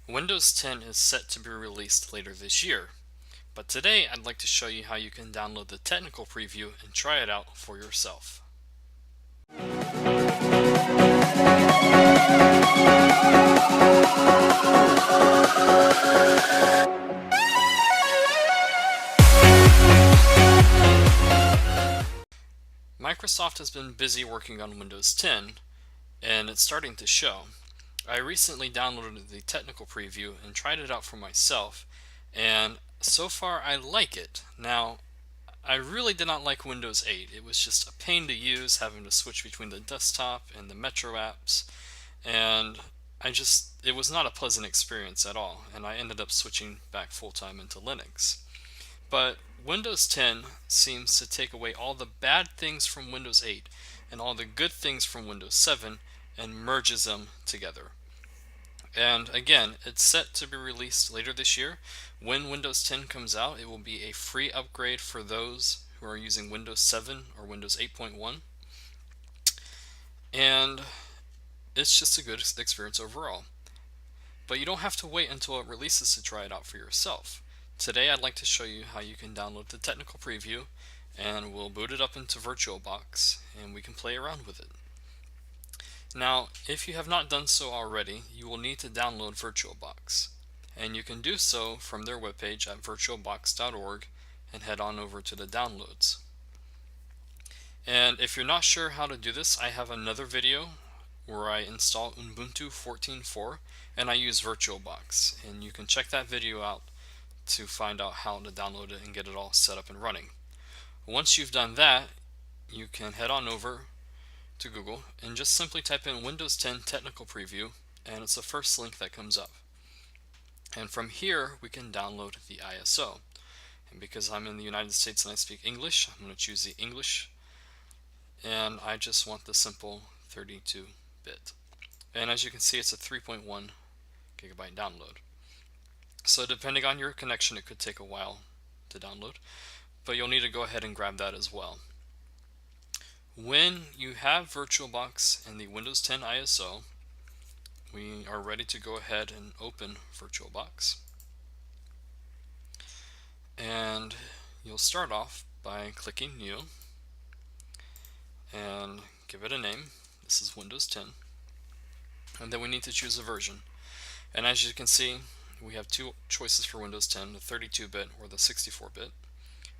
Windows 10 is set to be released later this year, but today I'd like to show you how you can download the technical preview and try it out for yourself. Microsoft has been busy working on Windows 10, and it's starting to show. I recently downloaded the technical preview and tried it out for myself, and so far I like it. Now, I really did not like Windows 8. It was just a pain to use, having to switch between the desktop and the Metro apps, and it was not a pleasant experience at all, and I ended up switching back full-time into Linux. But Windows 10 seems to take away all the bad things from Windows 8 and all the good things from Windows 7 and merges them together. And again, it's set to be released later this year. When Windows 10 comes out, it will be a free upgrade for those who are using Windows 7 or Windows 8.1. And it's just a good experience overall. But you don't have to wait until it releases to try it out for yourself. Today I'd like to show you how you can download the technical preview, and we'll boot it up into VirtualBox and we can play around with it. Now, if you have not done so already, you will need to download VirtualBox, and you can do so from their webpage at virtualbox.org and head on over to the downloads. And if you're not sure how to do this, I have another video where I install Ubuntu 14.4 and I use VirtualBox, and you can check that video out to find out how to download it and get it all set up and running. Once you've done that, you can head on over to Google and just simply type in Windows 10 Technical Preview, and it's the first link that comes up. And from here we can download the ISO. And because I'm in the United States and I speak English, I'm going to choose the English, and I just want the simple 32-bit. And as you can see, it's a 3.1 gigabyte download. So depending on your connection, it could take a while to download, but you'll need to go ahead and grab that as well. When you have VirtualBox and the Windows 10 ISO, we are ready to go ahead and open VirtualBox. And you'll start off by clicking New and give it a name. This is Windows 10. And then we need to choose a version. And as you can see, we have two choices for Windows 10, the 32-bit or the 64-bit.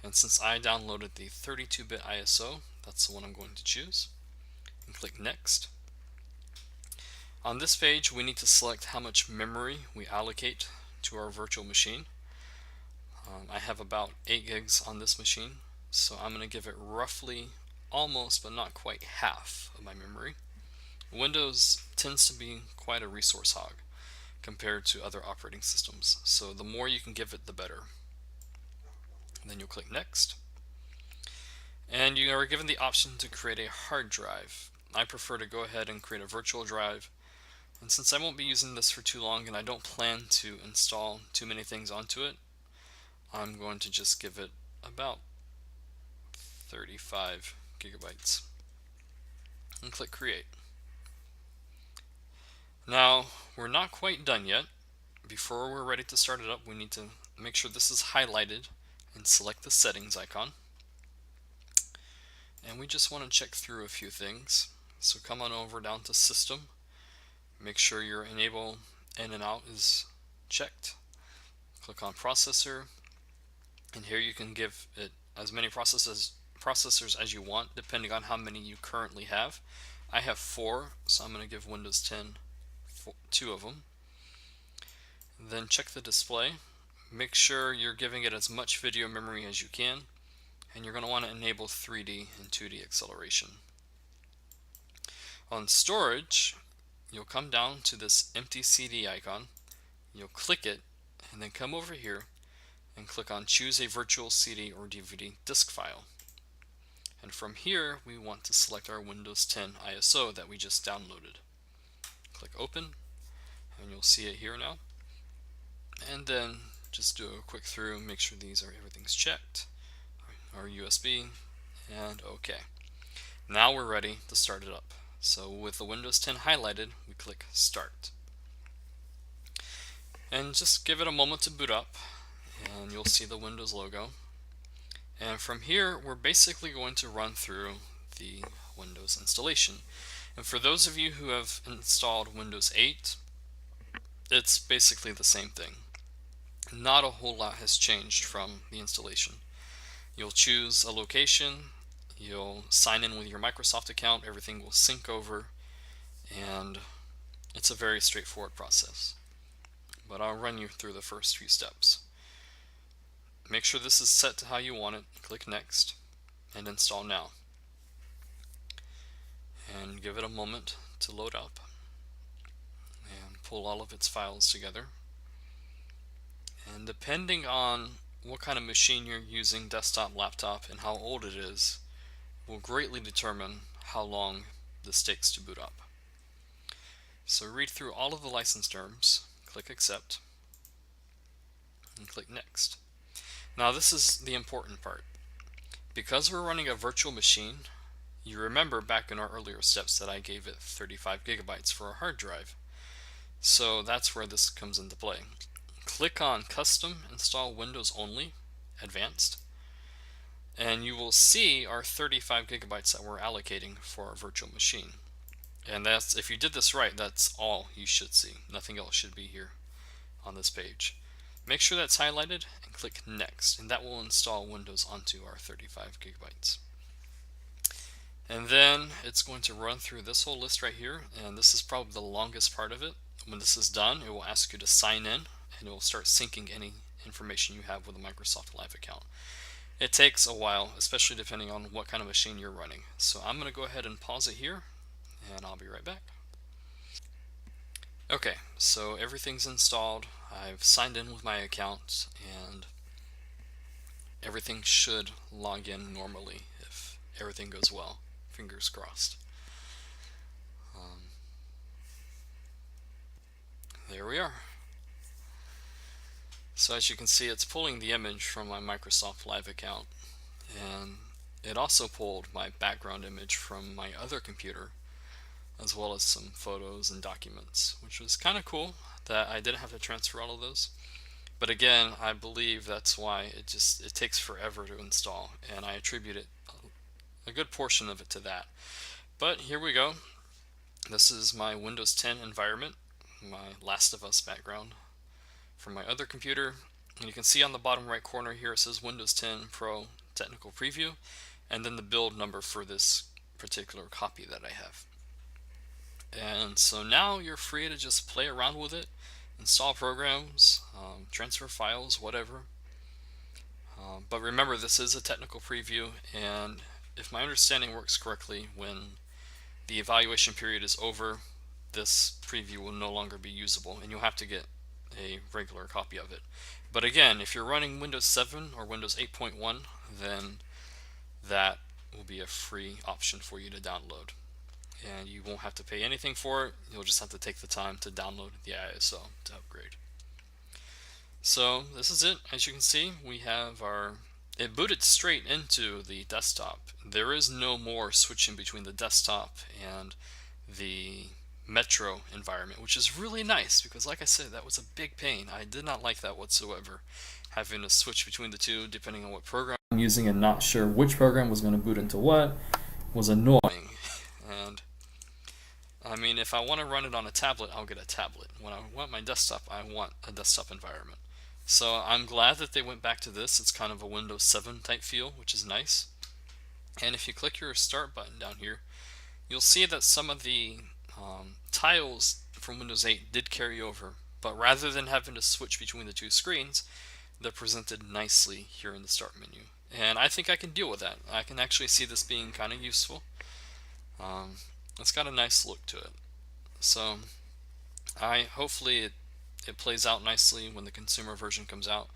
And since I downloaded the 32-bit ISO, that's the one I'm going to choose. And click Next. On this page, we need to select how much memory we allocate to our virtual machine. I have about 8 gigs on this machine, so I'm going to give it roughly almost but not quite half of my memory. Windows tends to be quite a resource hog compared to other operating systems, so the more you can give it, the better. And then you'll click Next, and you are given the option to create a hard drive. I prefer to go ahead and create a virtual drive, and since I won't be using this for too long and I don't plan to install too many things onto it, I'm going to just give it about 35 gigabytes and click Create. Now, we're not quite done yet. Before we're ready to start it up, we need to make sure this is highlighted and select the settings icon. And we just want to check through a few things. So come on over down to System. Make sure your Enable In and Out is checked. Click on Processor. And here you can give it as many processors as you want, depending on how many you currently have. I have 4, so I'm going to give Windows 10 2 of them. Then check the display. Make sure you're giving it as much video memory as you can, and you're going to want to enable 3D and 2D acceleration. On storage, you'll come down to this empty CD icon, you'll click it, and then come over here and click on Choose a Virtual CD or DVD disk file. And from here, we want to select our Windows 10 ISO that we just downloaded. Click Open, and you'll see it here now. And then just do a quick through, make sure everything's checked, our USB, and OK. Now we're ready to start it up. So with the Windows 10 highlighted, we click Start. And just give it a moment to boot up, and you'll see the Windows logo. And from here, we're basically going to run through the Windows installation. And for those of you who have installed Windows 8, it's basically the same thing. Not a whole lot has changed from the installation. You'll choose a location, you'll sign in with your Microsoft account, everything will sync over, and it's a very straightforward process. But I'll run you through the first few steps. Make sure this is set to how you want it, click Next, and Install Now. And give it a moment to load up and pull all of its files together. And depending on what kind of machine you're using, desktop, laptop, and how old it is, will greatly determine how long this takes to boot up. So read through all of the license terms, click Accept, and click Next. Now this is the important part. Because we're running a virtual machine, you remember back in our earlier steps that I gave it 35 gigabytes for a hard drive. So that's where this comes into play. Click on Custom Install Windows Only, Advanced, and you will see our 35 gigabytes that we're allocating for our virtual machine. And that's, if you did this right, that's all you should see. Nothing else should be here on this page. Make sure that's highlighted and click Next, and that will install Windows onto our 35 gigabytes. And then it's going to run through this whole list right here, and this is probably the longest part of it. When this is done, it will ask you to sign in, and it will start syncing any information you have with a Microsoft Live account. It takes a while, especially depending on what kind of machine you're running. So I'm going to go ahead and pause it here, and I'll be right back. Okay, so everything's installed. I've signed in with my account, and everything should log in normally if everything goes well. Fingers crossed. There we are. So as you can see, it's pulling the image from my Microsoft Live account, and it also pulled my background image from my other computer, as well as some photos and documents, which was kind of cool that I didn't have to transfer all of those. But again, I believe that's why it takes forever to install, and I attribute it, a good portion of it, to that. But here we go. This is my Windows 10 environment, my Last of Us background from my other computer. And you can see on the bottom right corner here it says Windows 10 Pro Technical Preview, and then the build number for this particular copy that I have. And so now you're free to just play around with it, install programs, transfer files, whatever. But remember, this is a technical preview, and if my understanding works correctly, when the evaluation period is over, this preview will no longer be usable, and you'll have to get a regular copy of it. But again, if you're running Windows 7 or Windows 8.1, then that will be a free option for you to download. And you won't have to pay anything for it. You'll just have to take the time to download the ISO to upgrade. So this is it. As you can see, we have it booted straight into the desktop. There is no more switching between the desktop and the Metro environment, which is really nice because, like I said, that was a big pain. I did not like that whatsoever, having to switch between the two depending on what program I'm using and not sure which program was going to boot into what was annoying. And I mean, if I want to run it on a tablet, I'll get a tablet. When I want my desktop, I want a desktop environment. So I'm glad that they went back to this. It's kind of a Windows 7 type feel, which is nice. And if you click your Start button down here, you'll see that some of the tiles from Windows 8 did carry over, but rather than having to switch between the two screens, they're presented nicely here in the Start menu. And I think I can deal with that. I can actually see this being kind of useful. It's got a nice look to it. So hopefully it plays out nicely when the consumer version comes out.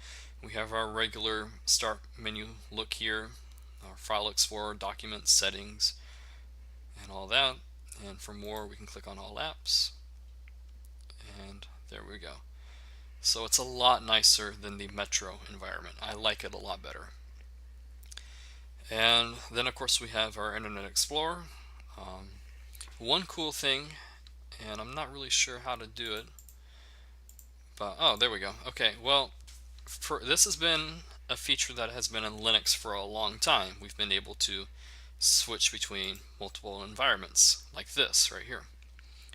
We have our regular Start menu look here, our File Explorer, Documents, Settings, and all that. And for more, we can click on All Apps, and there we go. So it's a lot nicer than the Metro environment. I like it a lot better. And then of course we have our Internet Explorer. One cool thing, and I'm not really sure how to do it, But oh, there we go. Okay, well, this has been a feature that has been in Linux for a long time. We've been able to switch between multiple environments like this right here,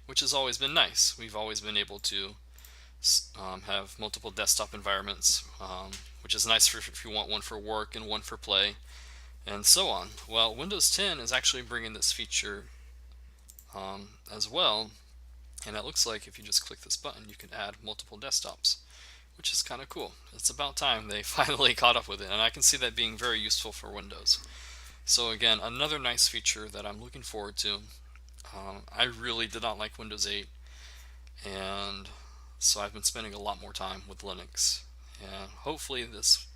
which has always been nice. We've always been able to have multiple desktop environments, which is nice for if you want one for work and one for play, and so on. Well, Windows 10 is actually bringing this feature as well, and it looks like if you just click this button, you can add multiple desktops, which is kind of cool. It's about time they finally caught up with it, and I can see that being very useful for Windows. So again, another nice feature that I'm looking forward to. I really did not like Windows 8, and so I've been spending a lot more time with Linux, and hopefully this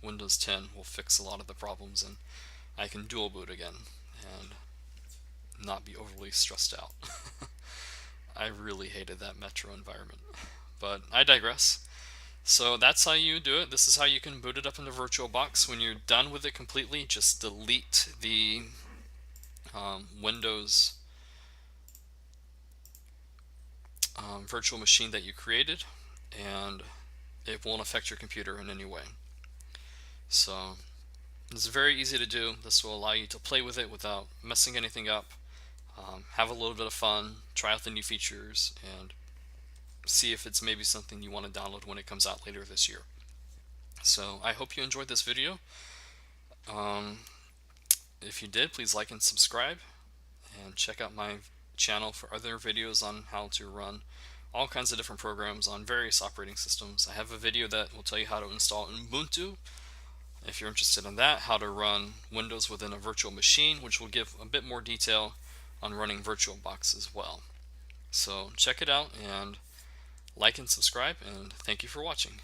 Windows 10 will fix a lot of the problems and I can dual boot again and not be overly stressed out. I really hated that Metro environment, but I digress. So that's how you do it. This is how you can boot it up into VirtualBox. When you're done with it completely, just delete the Windows virtual machine that you created, and it won't affect your computer in any way. So it's very easy to do. This will allow you to play with it without messing anything up, have a little bit of fun, try out the new features, and see if it's maybe something you want to download when it comes out later this year. So I hope you enjoyed this video. Um, if you did, please like and subscribe, and check out my channel for other videos on how to run all kinds of different programs on various operating systems. I have a video that will tell you how to install Ubuntu, if you're interested in that, how to run Windows within a virtual machine, which will give a bit more detail on running VirtualBox as well. So check it out and like and subscribe, and thank you for watching.